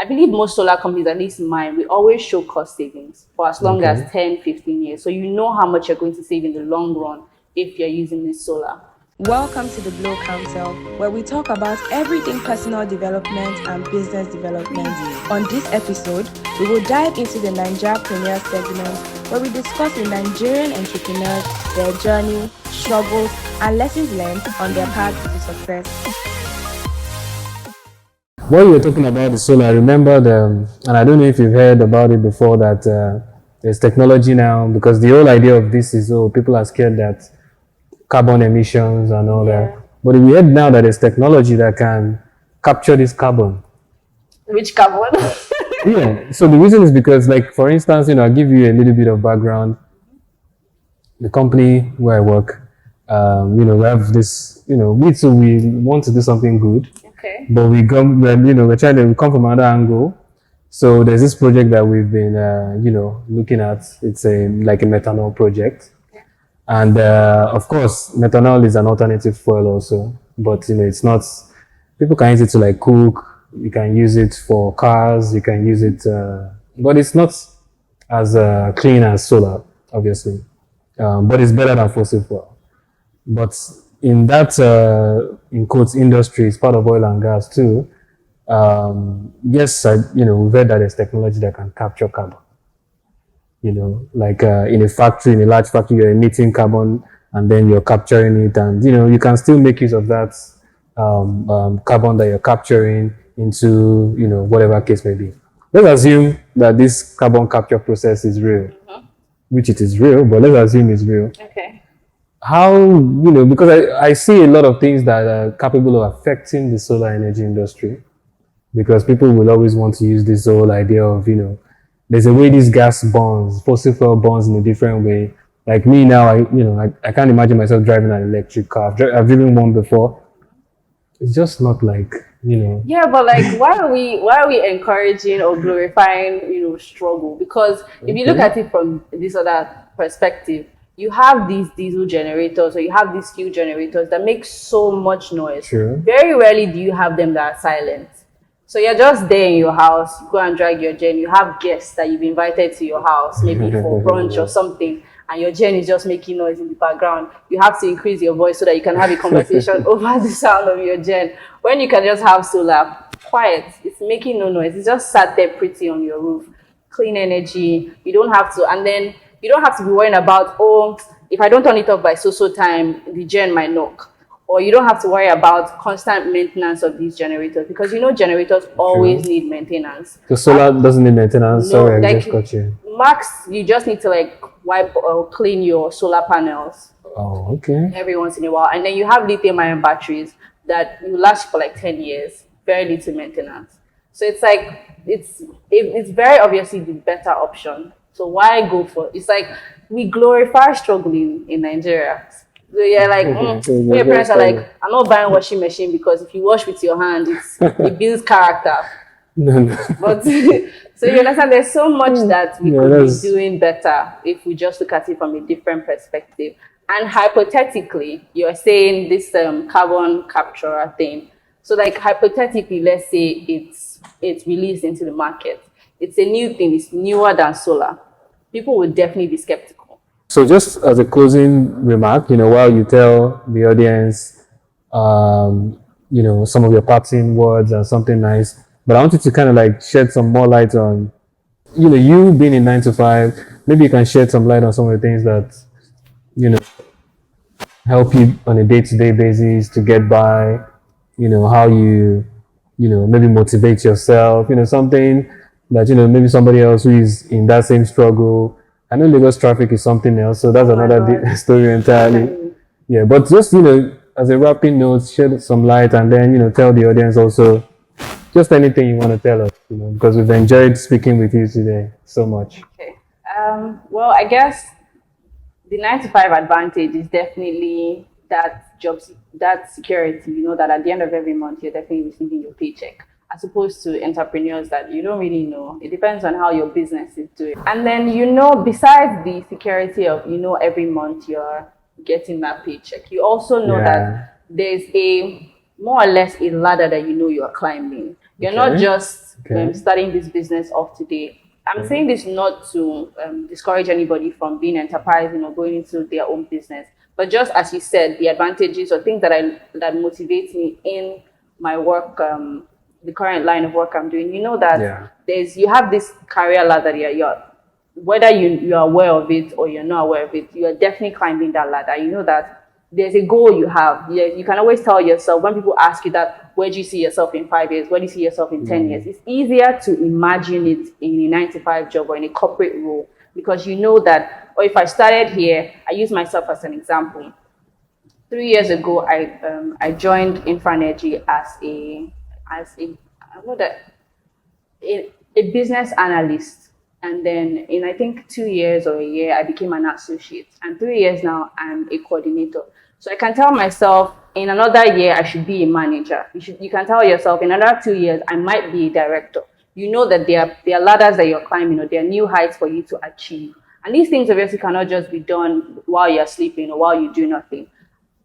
believe most solar companies, at least mine, we always show cost savings for as long as 10, 15 years. So you know how much you're going to save in the long run if you're using this solar. Welcome to theBLOcounsel, where we talk about everything personal development and business development. On this episode, we will dive into the Naijapreneurs segment, where we discuss with Nigerian entrepreneurs, their journey, struggles, and lessons learned on their path to success. What you were talking about the solar, I remember and I don't know if you've heard about it before, that there's technology now, because the whole idea of this is, people are scared that carbon emissions and all that. But we heard now that there's technology that can capture this carbon. Which carbon? Yeah, so the reason is because, like, for instance, I'll give you a little bit of background. The company where I work, we have this, we want to do something good. Okay. But we come from another angle. So there's this project that we've been, looking at. It's like a methanol project. And of course, methanol is an alternative fuel also. But, it's not, people can use it to like cook. You can use it for cars. You can use it, but it's not as clean as solar, obviously. But it's better than fossil fuel. But in that, in quotes, industry, it's part of oil and gas too. Yes, we've heard that there's technology that can capture carbon. Like in a factory, in a large factory, you're emitting carbon and then you're capturing it, and you can still make use of that carbon that you're capturing into whatever case may be. Let's assume that this carbon capture process is real, which it is real, but let's assume it's real. Okay. How, because I see a lot of things that are capable of affecting the solar energy industry, because people will always want to use this whole idea of, there's a way this gas burns, fossil fuel burns in a different way. Like me now, I can't imagine myself driving an electric car. I've driven one before. It's just not like, Yeah, but like, why are we encouraging or glorifying, struggle? Because if you look at it from this other perspective, you have these diesel generators, or you have these fuel generators that make so much noise. Sure. Very rarely do you have them that are silent. So you're just there in your house, you go and drag your gen, you have guests that you've invited to your house, maybe for brunch or something, and your gen is just making noise in the background. You have to increase your voice so that you can have a conversation over the sound of your gen. When you can just have solar, quiet, it's making no noise, it's just sat there pretty on your roof. Clean energy, you don't have to, and then you don't have to be worrying about, if I don't turn it off by so time, the gen might knock. Or you don't have to worry about constant maintenance of these generators, because generators always need maintenance. The solar doesn't need maintenance. No, Sorry, I just got you. Max, you just need to like wipe or clean your solar panels. Oh, okay. Every once in a while. And then you have lithium-ion batteries that will last for like 10 years. Very little maintenance. So it's like, it's very obviously the better option. So why go for it? It's like we glorify struggling in Nigeria. So you're like, your parents are like, I'm not buying washing machine because if you wash with your hand, it builds character. No. But so you understand, there's so much that we could be doing better if we just look at it from a different perspective. And hypothetically, you're saying this carbon capture thing. So like hypothetically, let's say it's released into the market. It's a new thing. It's newer than solar. People would definitely be skeptical. So just as a closing remark, while you tell the audience, some of your parting words and something nice, but I want you to kind of like shed some more light on, you being in 9 to 5, maybe you can shed some light on some of the things that, help you on a day-to-day basis to get by, how you, maybe motivate yourself, something that, maybe somebody else who is in that same struggle. I know Lagos traffic is something else, so that's another story entirely. Yeah, but just, as a wrapping note, shed some light, and then, tell the audience also just anything you want to tell us, because we've enjoyed speaking with you today so much. Okay. Well, I guess the 9 to 5 advantage is definitely that that security, that at the end of every month, you're definitely receiving your paycheck. As opposed to entrepreneurs that you don't really know. It depends on how your business is doing. And then, besides the security of, every month you're getting that paycheck, you also know that there's a more or less a ladder that you know you are climbing. You're not just starting this business off today. I'm saying this not to discourage anybody from being enterprising or going into their own business, but just as you said, the advantages or things that motivate me in my work, the current line of work I'm doing. You know that you have this career ladder that you're whether you are aware of it or you're not aware of it, you are definitely climbing that ladder. You know that there's a goal you have. You can always tell yourself when people ask you that, where do you see yourself in 5 years? Where do you see yourself in 10 years? It's easier to imagine it in a 9 to 5 job or in a corporate role because you know that, or if I started here, I use myself as an example. 3 years ago, I joined Infoenergy as a business analyst. And then in I think 2 years or a year, I became an associate. And 3 years now, I'm a coordinator. So I can tell myself in another year, I should be a manager. You can tell yourself in another 2 years, I might be a director. You know that there are ladders that you're climbing or there are new heights for you to achieve. And these things obviously cannot just be done while you're sleeping or while you do nothing.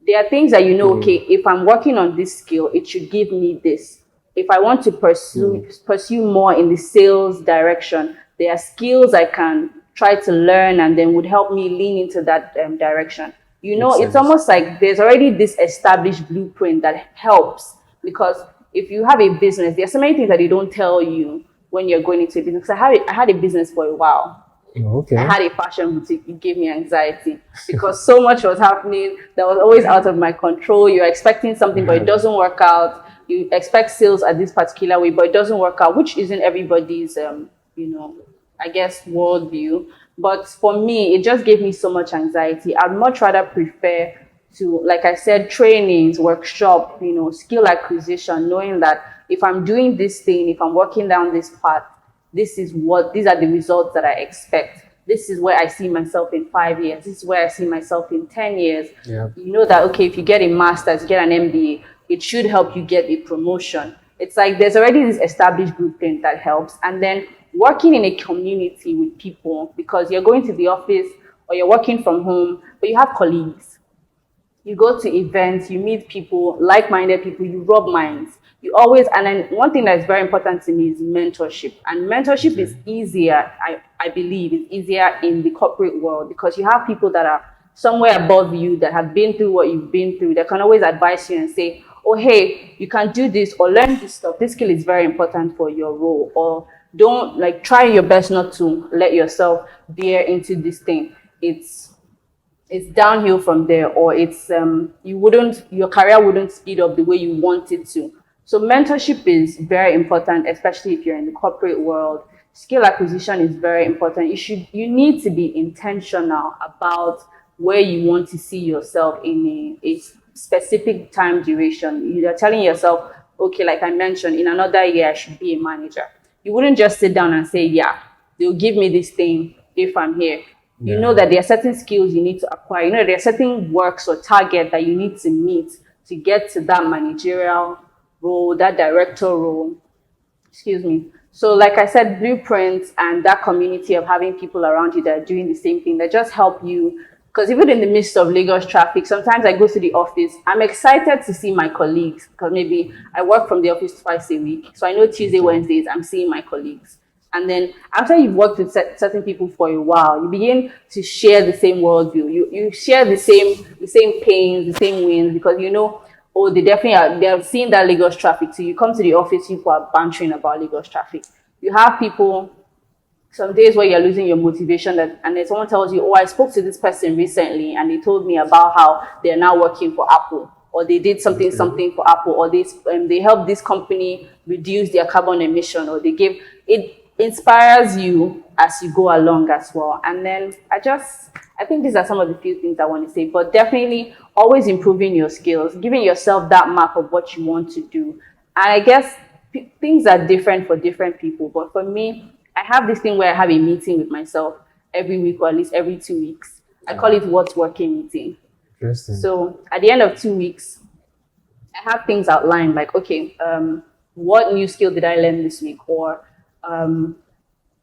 There are things that you know, okay, if I'm working on this skill, it should give me this. If I want to pursue more in the sales direction, there are skills I can try to learn and then would help me lean into that direction. You know, it's almost like there's already this established blueprint that helps because if you have a business, there are so many things that they don't tell you when you're going into a business. I had a business for a while. I had a fashion boutique. It gave me anxiety because so much was happening that was always out of my control. You're expecting something, but it doesn't work out. You expect sales at this particular way, but it doesn't work out, which isn't everybody's, I guess, worldview. But for me, it just gave me so much anxiety. I'd much rather prefer to, like I said, trainings, workshop, skill acquisition, knowing that if I'm doing this thing, if I'm working down this path, these are the results that I expect. This is where I see myself in 5 years. This is where I see myself in 10 years. You know that, okay, if you get a master's, you get an MBA, it should help you get a promotion. It's like there's already this established blueprint that helps. And then working in a community with people, because you're going to the office or you're working from home, but you have colleagues. You go to events, you meet people, like-minded people, you rub minds. And then one thing that's very important to me is mentorship. And mentorship is easier, I believe, is easier in the corporate world because you have people that are somewhere above you that have been through what you've been through that can always advise you and say, oh, hey, you can do this or learn this stuff. This skill is very important for your role. Or don't try your best not to let yourself veer into this thing. It's downhill from there, or it's your career wouldn't speed up the way you want it to. So mentorship is very important, especially if you're in the corporate world. Skill acquisition is very important. You need to be intentional about where you want to see yourself in a specific time duration. You're telling yourself, okay, like I mentioned, in another year I should be a manager. You wouldn't just sit down and say, yeah, they'll give me this thing if I'm here. You know that there are certain skills you need to acquire. You know, there are certain works or targets that you need to meet to get to that managerial role, that director role. Excuse me. So like I said, blueprints and that community of having people around you that are doing the same thing, that just help you. Because even in the midst of Lagos traffic, sometimes I go to the office. I'm excited to see my colleagues because maybe I work from the office twice a week. So I know Tuesday, Wednesdays, I'm seeing my colleagues. And then after you've worked with certain people for a while, you begin to share the same worldview. You share the same pains, the same wins, because you know, oh, they have seen that Lagos traffic. So you come to the office, people are bantering about Lagos traffic. You have people, some days where you're losing your motivation, and then someone tells you, oh, I spoke to this person recently, and they told me about how they're now working for Apple, or they did something for Apple, or they helped this company reduce their carbon emission, or they gave it. Inspires you as you go along as well. And then I think these are some of the few things I want to say, but definitely always improving your skills, giving yourself that map of what you want to do. And I guess things are different for different people, but for me, I have this thing where I have a meeting with myself every week or at least every 2 weeks. I call it what's working meeting. Interesting. So at the end of 2 weeks, I have things outlined like, okay, what new skill did I learn this week? Or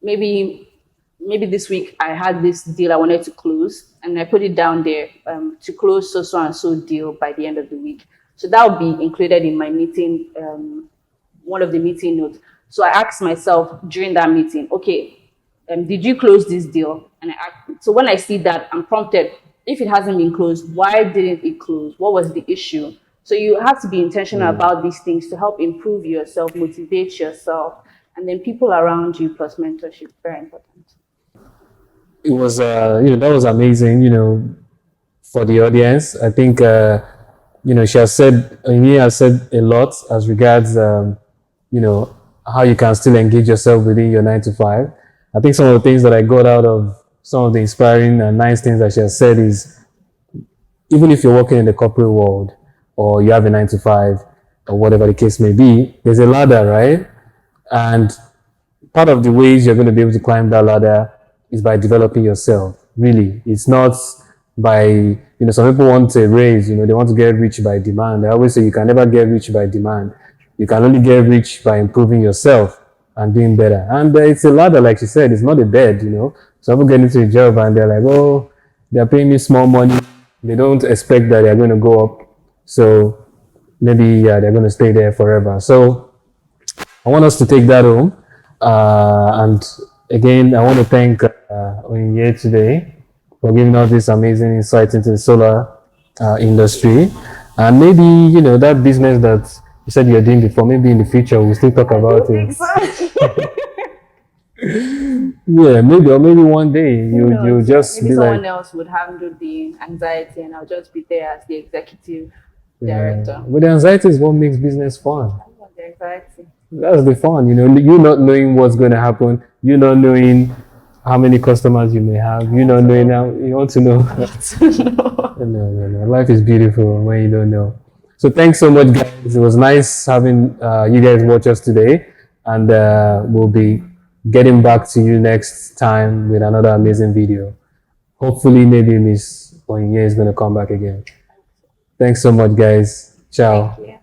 maybe this week I had this deal I wanted to close, and I put it down there to close so and so deal by the end of the week. So that will be included in my meeting, one of the meeting notes. So I asked myself during that meeting, okay, did you close this deal? And so when I see that, I'm prompted, if it hasn't been closed, why didn't it close? What was the issue? So you have to be intentional about these things to help improve yourself, motivate yourself, and then people around you plus mentorship, very important. It was, that was amazing, for the audience. I think, she has said, Onyinye has said a lot as regards, how you can still engage yourself within your 9 to 5. I think some of the things that I got out of some of the inspiring and nice things that she has said is, even if you're working in the corporate world or you have a 9 to 5 or whatever the case may be, there's a ladder, right? And part of the ways you're going to be able to climb that ladder is by developing yourself. Really, it's not by, some people want a raise, they want to get rich by demand. I always say you can never get rich by demand. You can only get rich by improving yourself and doing better. And it's a ladder, like she said, it's not a bed, Some people get into a job and they're like, oh, they're paying me small money. They don't expect that they're going to go up. So maybe they're going to stay there forever. So I want us to take that home. And again, I want to thank Onyinye today for giving us this amazing insight into the solar industry. And maybe, that business that you said you're doing before, maybe in the future we'll still talk about it. Yeah, maybe one day you just maybe be someone like, else would handle the anxiety and I'll just be there as the executive director. But the anxiety is what makes business fun. I want the anxiety. That's the fun, you not knowing what's going to happen, you not knowing how many customers you may have, you not knowing how you want to know. No. Life is beautiful when you don't know. So thanks so much, guys. It was nice having you guys watch us today, and we'll be getting back to you next time with another amazing video. Hopefully, maybe Miss Onyinye is going to come back again. Thanks so much, guys. Ciao. Thank you.